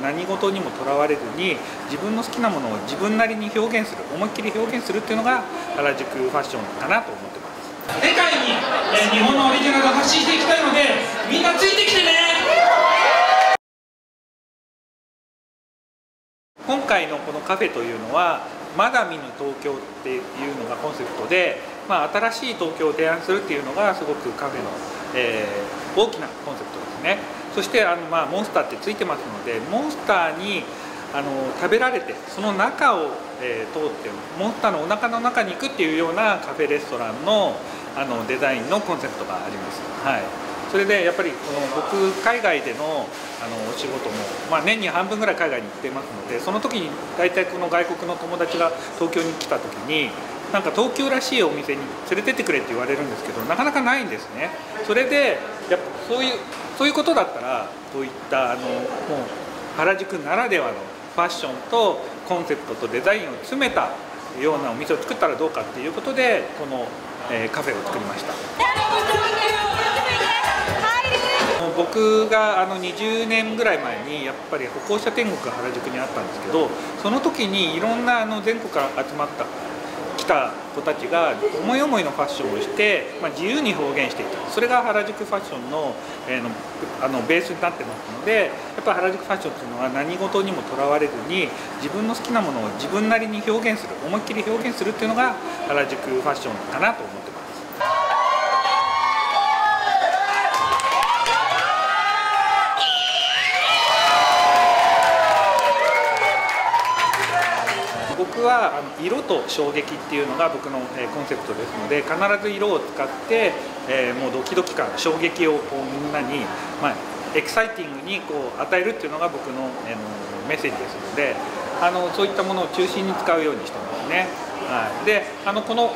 何事にもとらわれずに自分の好きなものを自分なりに表現する、思いっきり表現するっていうのが原宿ファッションかなと思ってます。世界に、日本のオリジナルを発信していきたいので、みんなついてきてね。今回のこのカフェというのはまだ見ぬ東京っていうのがコンセプトで、新しい東京を提案するっていうのがすごくカフェの、大きなコンセプトですね。そしてモンスターってついてますので、モンスターに食べられてその中を、通ってモンスターのお腹の中に行くっていうようなカフェレストランの、デザインのコンセプトがあります。はい、それでやっぱりこの僕海外でのお仕事も、年に半分ぐらい海外に行ってますので、その時に大体この外国の友達が東京に来た時になんか東京らしいお店に連れてってくれって言われるんですけど、なかなかないんですね。それでやっぱそういうことだったらこういったもう原宿ならではのファッションとコンセプトとデザインを詰めたようなお店を作ったらどうかっていうことでこの、カフェを作りました。僕が20年ぐらい前にやっぱり歩行者天国が原宿にあったんですけど、その時にいろんな全国から集まった来た子たちが思い思いのファッションをして、自由に表現していた。それが原宿ファッションの、ベースになってますので、やっぱり原宿ファッションっていうのは何事にもとらわれずに自分の好きなものを自分なりに表現する、思いっきり表現するっていうのが原宿ファッションかなと思ってます。僕は色と衝撃っていうのが僕のコンセプトですので、必ず色を使ってもうドキドキ感、衝撃をこうみんなに、エキサイティングにこう与えるっていうのが僕のメッセージですので、そういったものを中心に使うようにしてますね。はい、でこの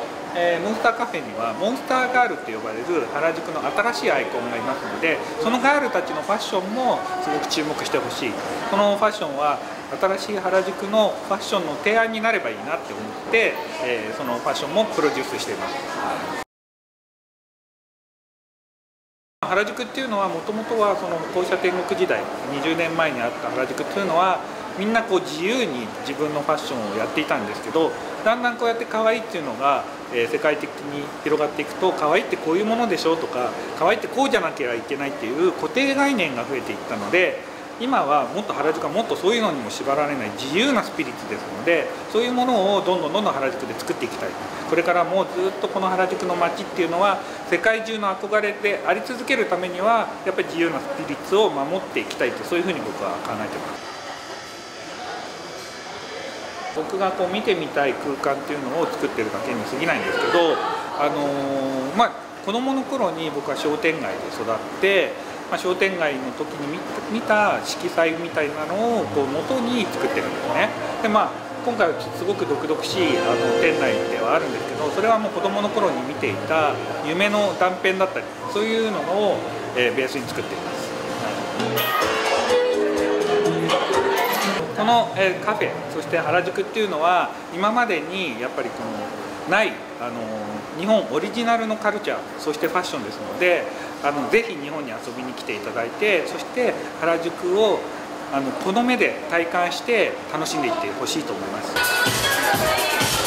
モンスターカフェにはモンスターガールって呼ばれる原宿の新しいアイコンがいますので、そのガールたちのファッションもすごく注目してほしい。このファッションは新しい原宿のファッションの提案になればいいなって思って、そのファッションもプロデュースしています。原宿っていうのはもともとはその歩行者天国時代、20年前にあった原宿っていうのはみんなこう自由に自分のファッションをやっていたんですけど、だんだんこうやって可愛いっていうのが世界的に広がっていくと、可愛いってこういうものでしょとか、可愛いってこうじゃなきゃいけないっていう固定概念が増えていったので、今はもっと原宿はもっとそういうのにも縛られない自由なスピリッツですので、そういうものをどんどん原宿で作っていきたい。これからもずっとこの原宿の街っていうのは世界中の憧れであり続けるためにはやっぱり自由なスピリッツを守っていきたいと、そういうふうに僕は考えてます。僕がこう見てみたい空間っていうのを作ってるだけに過ぎないんですけど、子どもの頃に僕は商店街で育って、商店街の時に見た色彩みたいなのをこう元に作ってるんですね。で今回はすごく毒々しい店内ではあるんですけど、それはもう子どもの頃に見ていた夢の断片だったり、そういうのをベースに作っています。このカフェ、そして原宿っていうのは今までにやっぱりこのない日本オリジナルのカルチャー、そしてファッションですので、ぜひ日本に遊びに来ていただいて、そして原宿をこの目で体感して楽しんでいってほしいと思います。